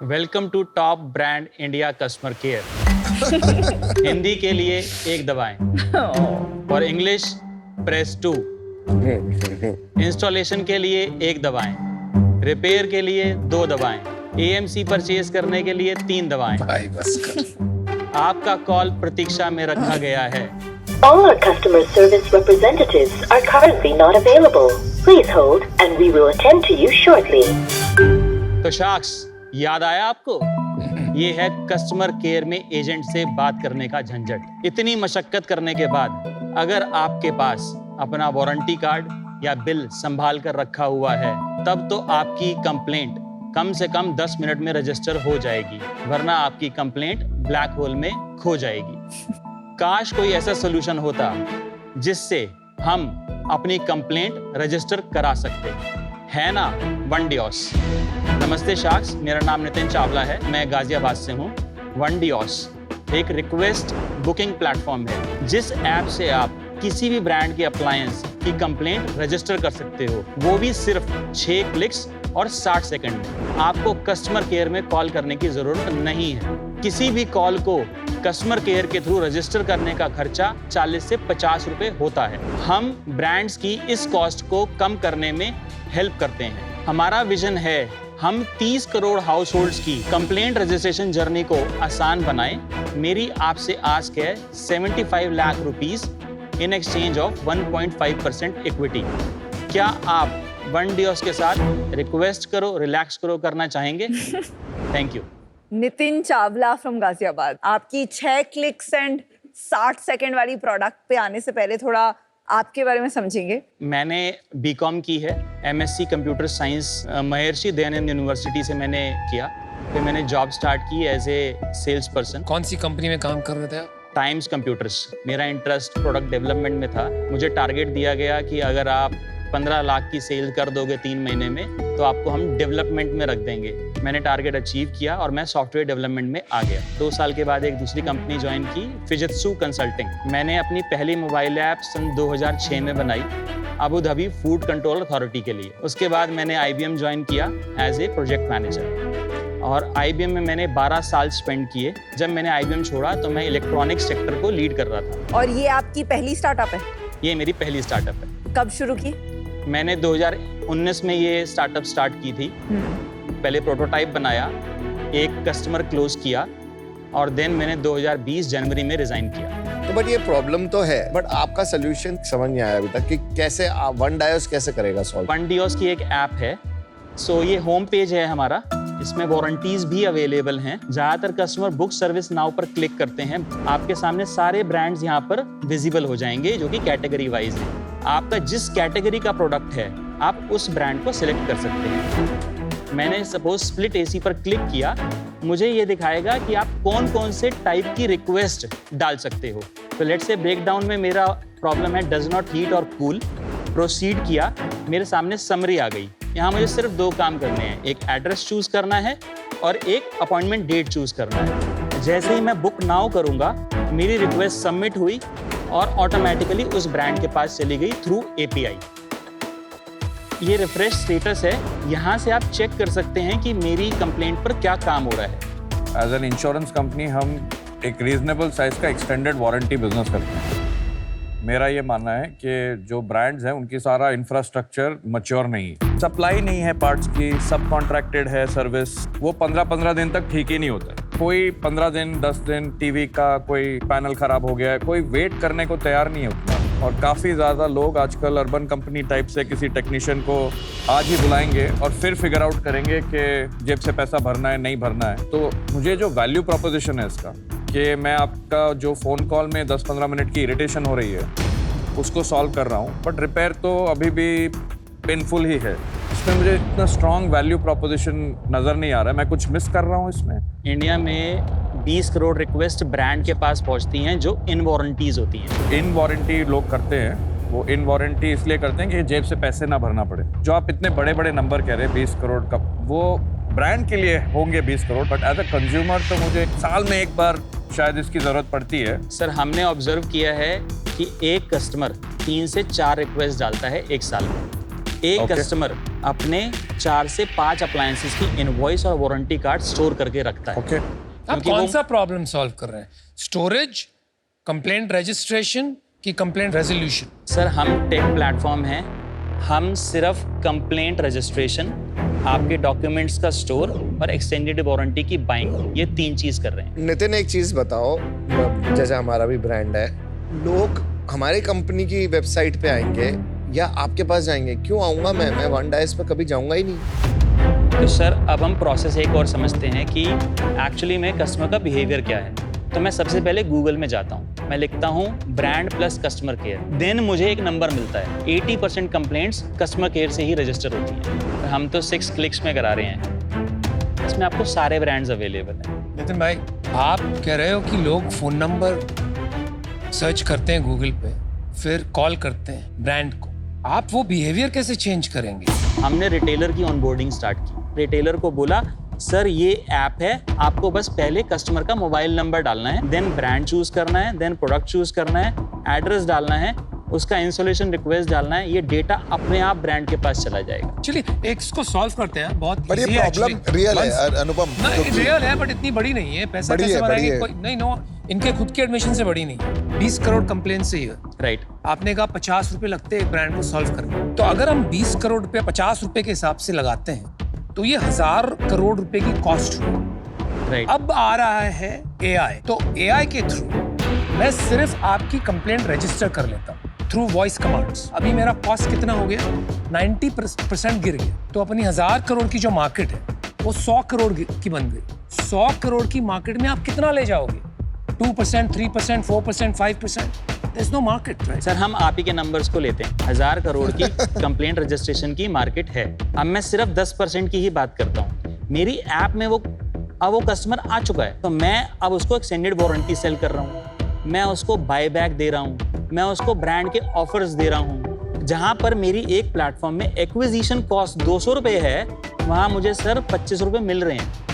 Welcome to top brand India customer care. Hindi के लिए एक दबाएं और इंग्लिश प्रेस 2। इंस्टॉलेशन के लिए एक दबाएं, रिपेयर के लिए 2 दबाएं, एएमसी परचेज करने के लिए 3 दबाएं। भाई बस कर। आपका कॉल प्रतीक्षा में रखा गया है। All our customer service representatives are currently not available. Please hold and we will attend to you shortly. तो शख्स याद आया आपको? ये है कस्टमर केयर में एजेंट से बात करने का झंझट। इतनी मशक्कत करने के बाद अगर आपके पास अपना वारंटी कार्ड या बिल संभाल कर रखा हुआ है, तब तो आपकी कंप्लेंट कम से कम 10 मिनट में रजिस्टर हो जाएगी, वरना आपकी कंप्लेंट ब्लैक होल में खो जाएगी। काश कोई ऐसा सोल्यूशन होता जिससे हम अपनी कंप्लेंट रजिस्टर करा सकते, है ना वनडियोस। नमस्ते शख्स, मेरा नाम नितिन चावला है, मैं गाजियाबाद से हूँ। वनडियोस एक रिक्वेस्ट बुकिंग प्लेटफॉर्म है, जिस ऐप से आप किसी भी ब्रांड के अप्लायंस की कंप्लेंट रजिस्टर कर सकते हो, वो भी सिर्फ 6 क्लिक्स और 60 सेकंड में। आपको कस्टमर केयर में कॉल करने की जरूरत नहीं है। किसी भी कॉल को कस्टमर केयर के थ्रू रजिस्टर करने का खर्चा 40 से 50 रुपए होता है। हम ब्रांड्स की इस कॉस्ट को कम करने में हेल्प करते हैं। हमारा विजन है हम 30 करोड़ हाउस होल्ड्स की कंप्लेंट रजिस्ट्रेशन जर्नी को आसान बनाएं। मेरी आपसे आस्क है 75 lakh rupees in exchange of 1.5% equity. क्या आप वनडियोस के साथ रिक्वेस्ट करो रिलैक्स करो करना चाहेंगे? Thank you. Nitin Chawla from Ghaziabad, आपकी 6 क्लिक्स एंड 60 सेकंड वाली प्रोडक्ट पे आने से पहले थोड़ा आपके बारे में समझेंगे। मैंने बीकॉम की है, MSc computer science Maharshi Dayanand university से मैंने किया। फिर मैंने जॉब स्टार्ट की एज ए सेल्स पर्सन। कौन सी कंपनी में काम कर रहे थे आप? Times computers. मेरा इंटरेस्ट प्रोडक्ट डेवलपमेंट में था। मुझे टारगेट दिया गया कि अगर आप 15 लाख की सेल कर दोगे 3 महीने में, तो आपको हम डेवलपमेंट में रख देंगे। मैंने टारगेट अचीव किया और मैं सॉफ्टवेयर डेवलपमेंट में आ गया। 2 साल के बाद एक दूसरी कंपनी ज्वाइन की, फिजित्सु कंसल्टिंग। मैंने अपनी पहली मोबाइल ऐप सन 2006 में बनाई, Abu Dhabi food control authority के लिए। उसके बाद मैंने IBM ज्वाइन किया एज ए प्रोजेक्ट मैनेजर और IBM में मैंने 12 साल स्पेंड किए। जब मैंने IBM छोड़ा तो मैं इलेक्ट्रॉनिक सेक्टर को लीड कर रहा था। और ये आपकी पहली स्टार्टअप है? ये मेरी पहली स्टार्टअप है। कब शुरू की? मैंने 2019 में ये स्टार्टअप स्टार्ट की थी। पहले प्रोटोटाइप बनाया, एक कस्टमर क्लोज किया और देन मैंने 2020 जनवरी में रिजाइन किया। तो बट ये प्रॉब्लम तो है, बट आपका सोल्यूशन समझ नहीं आया अभी तक कि कैसे वनडियोस कैसे करेगा सॉल्व? वनडियोस की एक ऐप है। सो ये होम पेज है हमारा, इसमें वारंटीज भी अवेलेबल हैं। ज्यादातर कस्टमर बुक सर्विस नाउ पर क्लिक करते हैं। आपके सामने सारे ब्रांड्स यहाँ पर विजिबल हो जाएंगे जो कि कैटेगरी वाइज है। आपका जिस कैटेगरी का प्रोडक्ट है आप उस ब्रांड को सिलेक्ट कर सकते हैं। मैंने सपोज स्प्लिट एसी पर क्लिक किया, मुझे ये दिखाएगा कि आप कौन कौन से टाइप की रिक्वेस्ट डाल सकते हो। तो लेट्स से ब्रेकडाउन में मेरा प्रॉब्लम है डज नॉट हीट और कूल। प्रोसीड किया, मेरे सामने समरी आ गई। यहाँ मुझे सिर्फ 2 काम करने हैं, एक एड्रेस चूज करना है और एक अपॉइंटमेंट डेट चूज करना है। जैसे ही मैं बुक नाउ करूंगा, मेरी रिक्वेस्ट सबमिट हुई और ऑटोमेटिकली उस ब्रांड के पास चली गई थ्रू API। ये रिफ्रेश स्टेटस है, यहाँ से आप चेक कर सकते हैं कि मेरी कंप्लेंट पर क्या काम हो रहा है। एज एन इंश्योरेंस कंपनी हम एक रीजनेबल साइज का एक्सटेंडेड वारंटी बिजनेस करते हैं। मेरा ये मानना है कि जो ब्रांड्स हैं उनकी सारा इंफ्रास्ट्रक्चर मैच्योर नहीं है, सप्लाई नहीं है पार्ट्स की, सब कॉन्ट्रैक्टेड है सर्विस। वो 15-15 दिन तक ठीक ही नहीं होता। कोई 15 दिन 10 दिन टीवी का कोई पैनल खराब हो गया है, कोई वेट करने को तैयार नहीं है उतना। और काफ़ी ज़्यादा लोग आजकल अर्बन कंपनी टाइप से किसी टेक्नीशियन को आज ही बुलाएंगे और फिर फिगर आउट करेंगे कि जेब से पैसा भरना है नहीं भरना है। तो मुझे जो वैल्यू प्रोपोजिशन है इसका, कि मैं आपका जो फ़ोन कॉल में 10-15 मिनट की इरिटेशन हो रही है उसको सॉल्व कर रहा हूँ, बट रिपेयर तो अभी भी पेनफुल ही है। इसमें मुझे इतना स्ट्रॉन्ग वैल्यू प्रोपोजिशन नज़र नहीं आ रहा है। मैं कुछ मिस कर रहा हूँ इसमें। इंडिया में 20 करोड़ रिक्वेस्ट ब्रांड के पास पहुंचती हैं जो इन वारंटीज होती हैं। इन वारंटी लोग करते हैं, वो इन वारंटी इसलिए करते हैं कि जेब से पैसे ना भरना पड़े। जो आप इतने बड़े बड़े नंबर कह रहे हैं 20 करोड़ का, वो ब्रांड के लिए होंगे 20 crore, but as a consumer तो मुझे साल में एक बार शायद इसकी ज़रूरत पड़ती है। सर, हमने ऑब्जर्व किया है कि एक कस्टमर 3 से 4 रिक्वेस्ट डालता है एक साल में। एक Okay. कस्टमर अपने 4 से 5 अप्लायंसेस की इनवॉइस और वारंटी कार्ड स्टोर करके रखता है। ओके आप क्योंकि कौन वो- सा प्रॉब्लम सॉल्व कर रहे हैं? स्टोरेज, कंप्लेंट रजिस्ट्रेशन की कंप्लेंट रेजोल्यूशन? सर हम टेक प्लेटफॉर्म हैं, हम सिर्फ कंप्लेंट रजिस्ट्रेशन, आपके डॉक्यूमेंट्स का स्टोर और एक्सटेंडेड वारंटी की बाइंग, ये 3 चीज कर रहे हैं। नितिन, एक चीज बताओ, जैसे हमारा भी ब्रांड है, लोग हमारी कंपनी की वेबसाइट पे आएंगे या आपके पास जाएंगे? क्यों आऊंगा मैं वन डायस पे कभी जाऊंगा ही नहीं। तो सर अब हम प्रोसेस एक और समझते हैं कि एक्चुअली में कस्टमर का बिहेवियर क्या है। तो मैं सबसे पहले गूगल में जाता हूँ, मैं लिखता हूँ brand plus customer care, then मुझे एक नंबर मिलता है। 80% कंप्लेंट्स कस्टमर केयर से ही रजिस्टर होती हैं। हम तो 6 क्लिक्स में करा रहे हैं, इसमें आपको सारे ब्रांड्स अवेलेबल हैं। नितिन भाई, आप कह रहे हो कि लोग फोन नंबर सर्च करते हैं गूगल पे, फिर कॉल करते हैं ब्रांड को, आप वो बिहेवियर कैसे चेंज करेंगे? हमने रिटेलर की ऑनबोर्डिंग स्टार्ट की। रिटेलर को बोला सर ये ऐप है, आपको बस पहले कस्टमर का मोबाइल नंबर डालना है, देन ब्रांड चूज करना है, देन प्रोडक्ट चूज करना है, एड्रेस डालना है, उसका इंस्टॉलेशन रिक्वेस्ट डालना है, ये डेटा अपने आप ब्रांड के पास चला जाएगा। चलिए एक इसको सॉल्व करते हैं, बहुत बट ये easy है प्रॉब्लम actually। रियल है Once- अनुपम, ना क्योंकि रियल है बट इतनी बड़ी नहीं है। पैसा बड़ी कैसे है, बनाएंगे? बड़ी है। कोई नहीं, नो, इनके खुद के एडमिशन से बड़ी नहीं है। 20 करोड़ कंप्लेन से ही है। राइट। आपने कहा 50 रुपए लगते हैं एक ब्रांड को सॉल्व करने, तो अगर हम 20 करोड़ रुपए 50 रुपए के हिसाब से लगाते हैं तो ये 1000 करोड़ रुपए की कॉस्ट हुई। राइट। अब आ रहा है AI, तो AI के थ्रू मैं सिर्फ आपकी कंप्लेंट रजिस्टर कर लेता हूँ थ्रू वॉइस कमांड्स। अभी मेरा कॉस्ट कितना हो गया? 90% गिर गया। तो अपनी 1000 करोड़ की जो मार्केट है वो 100 करोड़ की बन गई। 100 करोड़ की मार्केट में आप कितना ले जाओगे? 2%, 3%, 4%, 5%? There's no market, right? Sir हम आप ही के नंबर्स को लेते हैं। 1000 करोड़ की कंप्लेंट रजिस्ट्रेशन की मार्केट है। अब मैं सिर्फ 10% की ही बात करता हूँ। मेरी ऐप में अब वो कस्टमर आ चुका है, तो मैं अब उसको एक्सटेंडेड वारंटी सेल कर रहा हूँ, मैं उसको बाय बैक दे रहा हूँ, मैं उसको ब्रांड के ऑफर्स दे रहा हूँ। जहाँ पर मेरी एक प्लेटफॉर्म में एक्विजिशन कॉस्ट 200 रुपये है, वहाँ मुझे सर 25 रुपये मिल रहे हैं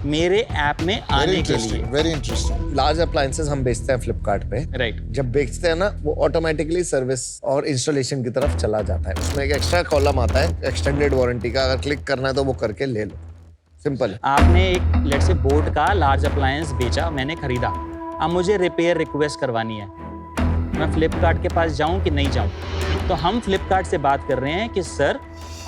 मेरे ऐप में आने के लिए। Very interesting. लार्ज अप्लायंसेस हम बेचते हैं फ्लिपकार्ट पे। राइट। जब बेचते हैं ना, वो ऑटोमेटिकली सर्विस और इंस्टॉलेशन की तरफ चला जाता है। उसमें एक एक्स्ट्रा कॉलम आता है एक्सटेंडेड वारंटी का, अगर क्लिक करना है तो वो करके ले लो। सिंपल है। आपने एक लेट से बोट का लार्ज अप्लायंस बेचा, मैंने खरीदा, अब मुझे रिपेयर रिक्वेस्ट करवानी है, मैं फ्लिपकार्ट के पास जाऊं कि नहीं जाऊं? तो हम फ्लिपकार्ट से बात कर रहे हैं कि सर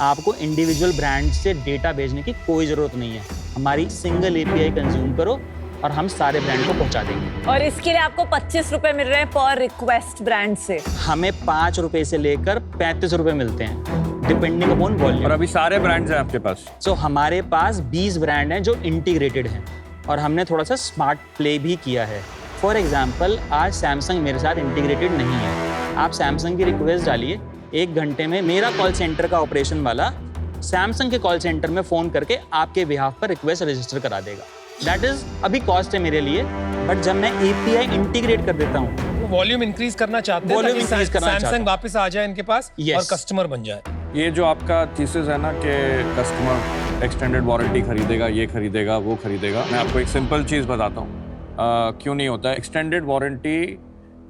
आपको इंडिविजुअल ब्रांड से डेटा भेजने की कोई ज़रूरत नहीं है, हमारी सिंगल API कंज्यूम करो और हम सारे ब्रांड को पहुंचा देंगे। और इसके लिए आपको 25 रुपए मिल रहे हैं पर रिक्वेस्ट ब्रांड से। हमें 5 रुपए से लेकर 35 रुपए मिलते हैं डिपेंडिंग अपॉन और वॉल्यूम। अभी सारे ब्रांड्स हैं आपके पास? सो हमारे पास 20 ब्रांड हैं जो इंटीग्रेटेड हैं और हमने थोड़ा सा स्मार्ट प्ले भी किया है। फॉर एग्जाम्पल आज सैमसंग मेरे साथ इंटीग्रेटेड नहीं है, आप सैमसंग की रिक्वेस्ट डालिए, 1 घंटे में मेरा कॉल सेंटर का ऑपरेशन वाला सैमसंग के कॉल सेंटर में फ़ोन करके आपके बिहाफ पर रिक्वेस्ट रजिस्टर करा देगा। दैट इज अभी कॉस्ट है मेरे लिए, बट जब मैं API इंटीग्रेट कर देता हूँ, वॉल्यूम इंक्रीज करना चाहते हैं Volume ताकि increase करना चाहते सैमसंग हैं। वापस आ जाए इनके पास Yes. और कस्टमर बन जाए। ये जो आपका थीसिस है ना कि कस्टमर एक्सटेंडेड वारंटी खरीदेगा, ये खरीदेगा, वो खरीदेगा, मैं आपको एक सिंपल चीज़ बताता हूँ क्यों नहीं होता है। एक्सटेंडेड वारंटी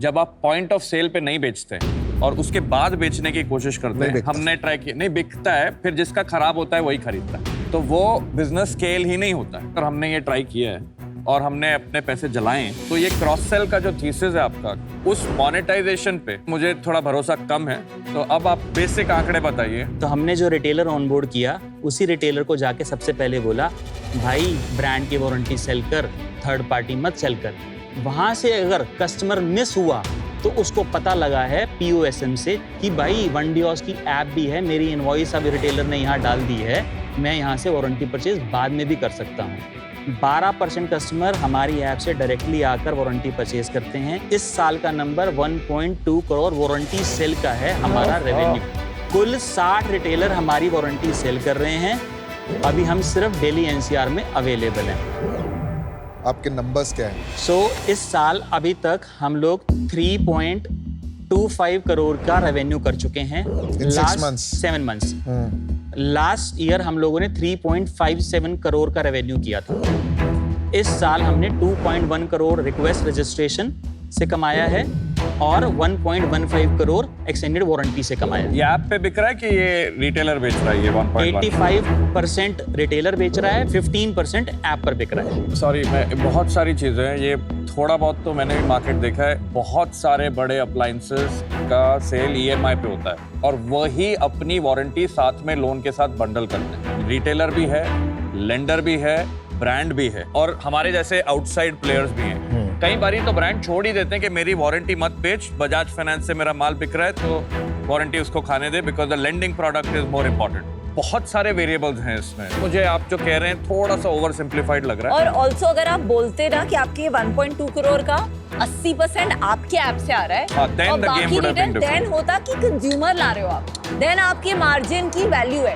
जब आप पॉइंट ऑफ सेल पे नहीं बेचते और उसके बाद बेचने की कोशिश करते हैं, हमने ट्राई किया, नहीं बिकता है, फिर जिसका खराब होता है वही खरीदता है, तो वो बिजनेस स्केल ही नहीं होता है। और हमने ये ट्राई किया है और हमने अपने पैसे जलाए, तो ये क्रॉस सेल का जो थीसिस है आपका, उस मोनेटाइजेशन पे मुझे थोड़ा भरोसा कम है। तो अब आप बेसिक आंकड़े बताइए। तो हमने जो रिटेलर ऑनबोर्ड किया, उसी रिटेलर को जाके सबसे पहले बोला भाई ब्रांड की वारंटी सेल कर, थर्ड पार्टी मत सेल कर। वहाँ से अगर कस्टमर मिस हुआ तो उसको पता लगा है POSM से कि भाई वनडियोस की ऐप भी है, मेरी इनवॉइस अब रिटेलर ने यहाँ डाल दी है, मैं यहाँ से वारंटी परचेज बाद में भी कर सकता हूँ। 12% कस्टमर हमारी ऐप से डायरेक्टली आकर वारंटी परचेज करते हैं। इस साल का नंबर 1.2 करोड़ वारंटी सेल का है हमारा रेवेन्यू। कुल 60 रिटेलर हमारी वारंटी सेल कर रहे हैं, अभी हम सिर्फ दिल्ली NCR में अवेलेबल हैं। आपके नंबर्स क्या हैं? इस साल अभी तक हम लोग 3.25 करोड़ का रेवेन्यू कर चुके हैं। In 6 months. 7 months। Last year हम लोगों ने 3.57 करोड़ का रेवेन्यू किया था। इस साल हमने 2.1 करोड़ रिक्वेस्ट रजिस्ट्रेशन से कमाया है और 1.15 करोड़ एक्सटेंडेड वारंटी से कमाया। ये ऐप पे बिक रहा है कि ये रिटेलर बेच रहा है? ये 1.1 85% रिटेलर बेच रहा है, 15% ऐप पर बिक रहा है। सॉरी, मैं बहुत सारी चीजें हैं, ये थोड़ा बहुत तो मैंने भी मार्केट देखा है। बहुत सारे बड़े अप्लायंसेस का सेल EMI पे होता है और वही अपनी वारंटी साथ में लोन के साथ बंडल करते हैं। रिटेलर भी है, लेंडर भी है, ब्रांड भी है और हमारे जैसे आउटसाइड प्लेयर्स भी हैं। कई बारी तो ब्रांड छोड़ ही देते हैं कि मेरी वारंटी मत बेच, बजाज फाइनेंस से मेरा माल बिक रहा है तो वारंटी उसको खाने दे, because the lending product is more important. बहुत सारे वेरिएबल्स हैं इसमें। मुझे आप जो कह रहे हैं थोड़ा सा ओवर सिंप्लीफाइड लग रहा है। और ऑल्सो अगर आप बोलते ना कि आपके 1.2 करोड़ का 80% आपके ऐप से आ रहा है हाँ, then और the game बाकी would have been return different. Then होता कि कंज्यूमर ला रहे हो आप, देन आपके मार्जिन की वैल्यू है।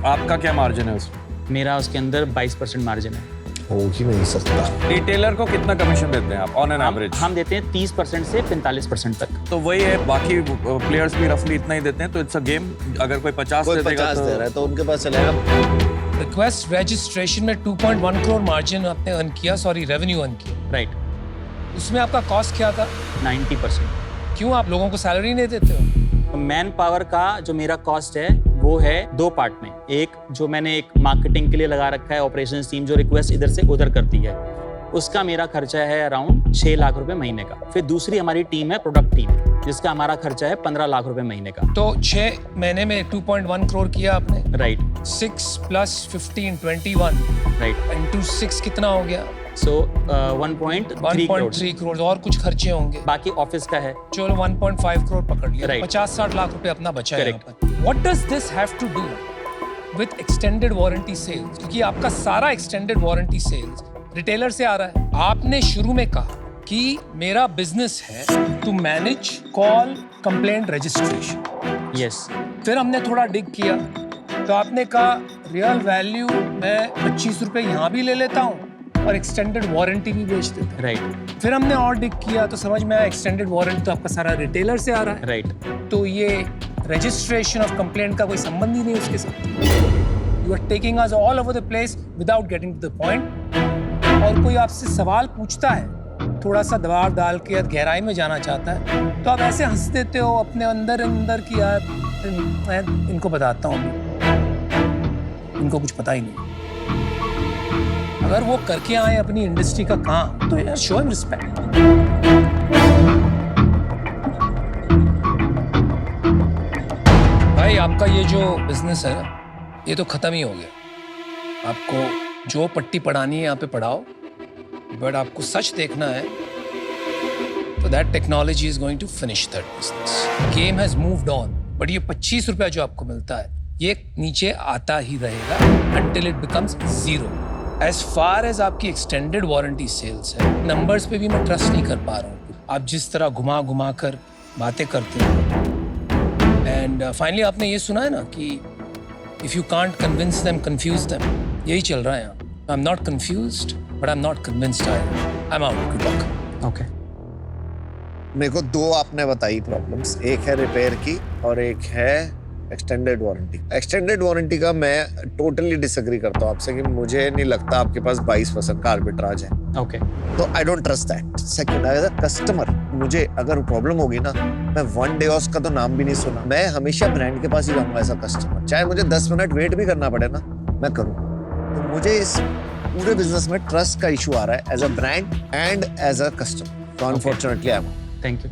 आपका क्या मार्जिन है उसमें? मेरा उसके अंदर 22% मार्जिन है। हो ही नहीं सकता। रिटेलर को कितना कमीशन देते हैं आप ऑन एन एवरेज? हम देते हैं 30% से 45% तक। तो वही है, बाकी प्लेयर्स भी रफली इतना ही देते हैं, तो इट्स अ गेम। अगर कोई 50 कोई दे देगा 50 दे रहा है तो उनके पास चलेगा। रिक्वेस्ट रजिस्ट्रेशन में 2.1 करोड़ मार्जिन आपने अर्न किया, सॉरी रेवेन्यू अर्न किया। राइट, उसमें आपका कॉस्ट क्या था? 90%। क्यों आप लोगों को सैलरी नहीं देते हो? मैन पावर का जो मेरा कॉस्ट है वो है 2 पार्ट में। एक जो मैंने एक मार्केटिंग के लिए लगा रखा है, ऑपरेशंस टीम जो रिक्वेस्ट इधर से उधर करती है, उसका मेरा खर्चा है अराउंड 6 लाख रुपए महीने का। फिर दूसरी हमारी टीम है प्रोडक्ट टीम, जिसका हमारा खर्चा है 15 लाख रुपए महीने का। तो 6 महीने में 2.1 करोड़ किया आपने। Right 6 + 15 21 right. इंटू 6 कितना हो गया? सो 1.3 करोड़। 1.3 करोड़। और कुछ खर्चे होंगे? बाकी ऑफिस का है। चलो 1.5 करोड़ पकड़ लिया। Right. 50-60 लाख रुपए अपना बचा है यहाँ Correct. पर। What does this have to do with extended warranty sales? क्योंकि आपका सारा extended warranty sales रिटेलर से आ रहा है। आपने शुरू में कहा कि मेरा बिजनेस है to manage call complaint registration. Yes. फिर हमने थोड़ा डिग किया तो आपने कहा रियल वैल्यू मैं 25 रुपए यहाँ भी ले लेता हूँ और एक्सटेंडेड वारंटी भी बेच देता हूँ। राइट फिर हमने और डिग किया तो समझ में आया एक्सटेंडेड वारंटी तो आपका सारा रिटेलर से आ रहा है। राइट। तो ये रजिस्ट्रेशन ऑफ कंप्लेंट का कोई संबंध ही नहीं उसके साथ। You are taking us all over the place without getting to the point. और कोई आपसे सवाल पूछता है, थोड़ा सा दबाव डाल के या गहराई में जाना चाहता है, तो आप ऐसे हंस देते हो अपने अंदर की यार मैं इनको बताता हूँ, इनको कुछ पता ही नहीं। अगर वो करके आए अपनी इंडस्ट्री का काम तो यार शो हिम रिस्पेक्ट। भाई आपका ये जो बिजनेस है ना, ये तो खत्म ही हो गया। आपको जो पट्टी पढ़ानी है यहाँ पे पढ़ाओ, बट आपको सच देखना है तो that technology is going to finish that business. Game has moved on, but ये 25 रुपया जो आपको मिलता है ये नीचे आता ही रहेगा until it becomes zero. As far as आपकी एक्सटेंडेड वारंटी सेल्स है, नंबर्स पे भी मैं ट्रस्ट नहीं कर पा रहा हूँ। आप जिस तरह घुमा घुमा कर बातें करते हैं, एंड फाइनली आपने ये सुना है ना कि if you can't convince them confuse them. यही चल रहा है यहाँ। I am not confused but I am not convinced. I am out. Good luck. Okay. मेरे को 2 आपने बताई प्रॉब्लम्स, एक है रिपेयर की और एक है एक्सटेंडेड वारंटी। एक्सटेंडेड वारंटी का मैं टोटली डिसएग्री करता हूँ आपसे कि मुझे नहीं लगता आपके पास 22% का आर्बिट्राज है। ओके। तो I don't trust that. Second, as a customer मुझे अगर प्रॉब्लम होगी ना, मैं वन डे का तो नाम भी नहीं सुना, मैं हमेशा ब्रांड के पास ही जाऊंगा एज अ कस्टमर। चाहे मुझे 10 मिनट वेट भी करना पड़े ना, मैं करूँ। तो मुझे इस पूरे बिजनेस में ट्रस्ट का इशू आ रहा है as a brand and as a customer. तो unfortunately I am. Thank you.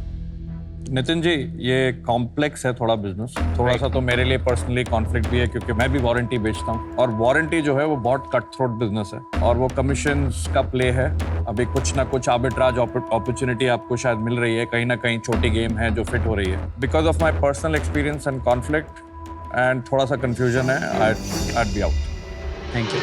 Nitin ji, ये कॉम्प्लेक्स है थोड़ा बिजनेस, थोड़ा सा तो मेरे लिए पर्सनली कॉन्फ्लिक्ट भी है क्योंकि मैं भी वारंटी बेचता हूँ और वारंटी जो है वो बहुत कट थ्रोट बिजनेस है और वो कमीशंस का प्ले है। अभी कुछ ना कुछ आर्बिट्राज अपॉर्चुनिटी आपको शायद मिल रही है, कहीं ना कहीं छोटी गेम है जो फिट हो रही है। Because of my personal experience and conflict and थोड़ा सा कंफ्यूजन है, I'd be out. Thank you.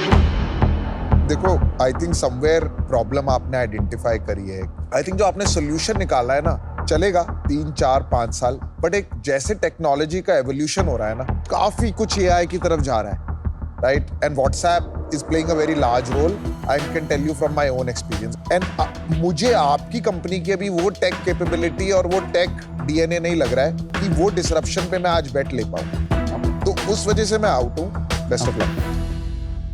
देखो, आई थिंक समवेयर प्रॉब्लम आपने आइडेंटिफाई करी है। आई थिंक जो आपने सोल्यूशन निकाला है ना, चलेगा 3, 4, 5 साल, बट एक जैसे टेक्नोलॉजी का एवोल्यूशन हो रहा है ना, काफी कुछ AI की तरफ जा रहा है, right? And WhatsApp is playing a very large role. I can tell you from my own experience. And मुझे आपकी कंपनी की अभी वो टेक कैपेबिलिटी और वो टेक DNA नहीं लग रहा है कि वो डिसरप्शन पे मैं आज बेट ले पाऊँ। तो उस वजह से मैं आउट हूँ। Best of luck.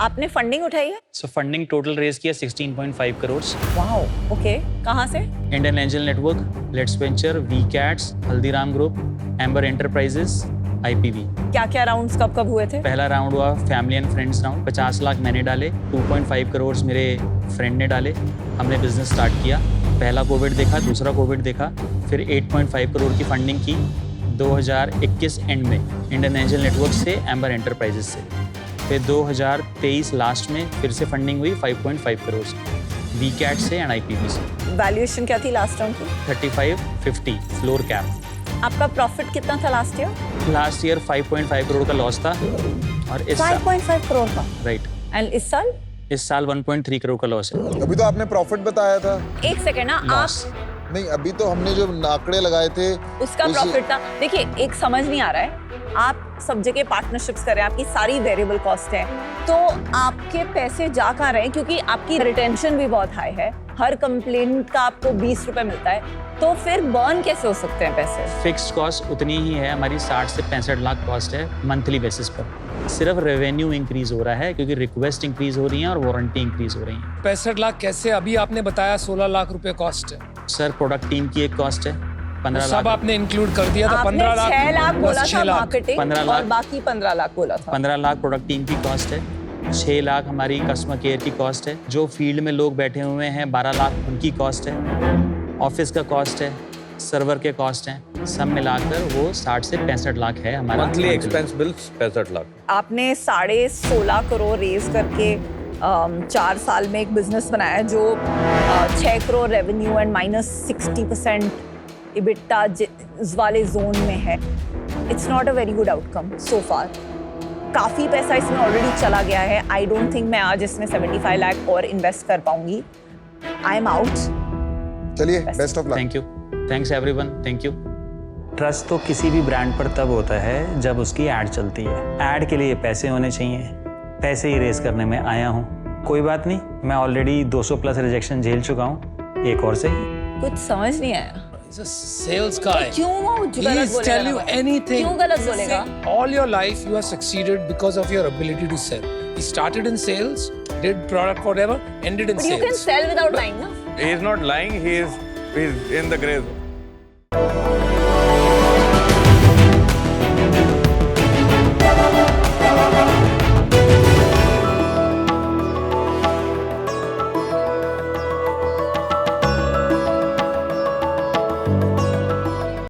आपने फंडिंग उठाई है? सो फंडिंग टोटल रेज किया 16.5 करोड़। Wow, okay. कहाँ से? Indian Angel Network, Lets Venture, V Cats, Haldiram group, Amber Enterprises, IPV। क्या क्या राउंड्स कब कब हुए थे? पहला राउंड हुआ family and friends round, 50 lakh मैंने डाले, 2.5 करोड़ मेरे फ्रेंड ने डाले, हमने बिजनेस स्टार्ट किया। पहला कोविड देखा, दूसरा कोविड देखा, फिर 8.5 करोड़ की फंडिंग की 2021 एंड में इंडियन एंजल नेटवर्क से, एम्बर एंटरप्राइजेस से। फिर 2023 लास्ट में फिर से फंडिंग हुई 5.5 करोड़ वी कैट से एंड IPV से। वैल्यूएशन क्या थी लास्ट राउंड की? 3550 फ्लोर कैप। आपका प्रॉफिट कितना था last year? Last year 5.5 crore का लॉस था और इस साल 5.5 करोड़ का। राइट, एंड इस साल? इस साल 1.3 करोड़ का लॉस है। अभी तो आपने प्रॉफिट बताया था। एक सेकेंड ना, लॉस आप नहीं, अभी तो हमने जो आंकड़े लगाए थे उसका प्रॉफिट था। देखिए, एक समझ नहीं आ रहा है, आप सब जगह पार्टनरशिप्स कर रहे हैं, आपकी सारी वेरिएबल कॉस्ट है, तो आपके पैसे जा कहाँ रहे हैं? क्योंकि आपकी रिटेंशन भी बहुत हाई है, हर कंप्लेंट का आपको 20 रुपए मिलता है, तो फिर बर्न कैसे हो सकते हैं पैसे? फिक्स्ड कॉस्ट उतनी ही है हमारी, 60 से 65 लाख कॉस्ट है मंथली बेसिस पर। सिर्फ रेवेन्यू इंक्रीज हो रहा है क्योंकि रिक्वेस्ट इंक्रीज हो रही है और वारंटी इंक्रीज हो रही है। 65 लाख कैसे? अभी आपने बताया 16 लाख रुपए कॉस्ट है। सर प्रोडक्ट टीम की एक कॉस्ट है 15 सब लाख। आपने इंक्लूड कर दिया था। आपने 15 लाख 6 लाख प्लस बोला 6 था लाख। मार्केटिंग 15 और लाख। बाकी 15 लाख बोला था। 15 लाख प्रोडक्ट टीम की कॉस्ट है, 6 लाख हमारी कस्टमर केयर की कॉस्ट है, जो फील्ड में लोग बैठे हुए हैं 12 लाख उनकी कॉस्ट है, ऑफिस का कॉस्ट है, सर्वर के कॉस्ट हैं, सब मिलाकर वो 60 से 65 लाख है हमारा मंथली एक्सपेंस बिल्स 65 लाख। आपने 16.5 करोड़ रेज करके 4 साल में एक बिजनेस बनाया है जो 6 करोड़ रेवेन्यू एंड -60% इबिटा वाले जोन में है। It's not a very good outcome so far. काफ़ी पैसा इसमें ऑलरेडी चला गया है। आई डोंट थिंक मैं आज इसमें 75 लाख और इन्वेस्ट कर पाऊंगी। I am out. चलिए, best of luck. Thank you, thanks everyone, thank you. Trust तो किसी भी ब्रांड पर तब होता है जब उसकी ऐड चलती है। ऐड के लिए पैसे होने चाहिए, पैसे ही रेस करने में आया हूँ। कोई बात नहीं, मैं ऑलरेडी 200 प्लस रिजेक्शन झेल चुका हूँ, एक और सही। कुछ समझ नहीं आया। He's a sales guy. क्यों वो गलत He's बोलेगा? tell you anything. क्यों गलत बोलेगा? All your life you have succeeded because of your ability to sell. He started in sales, did product whatever, ended in But you can sales. sell without lying, na? He is not lying, he is in the gray zone.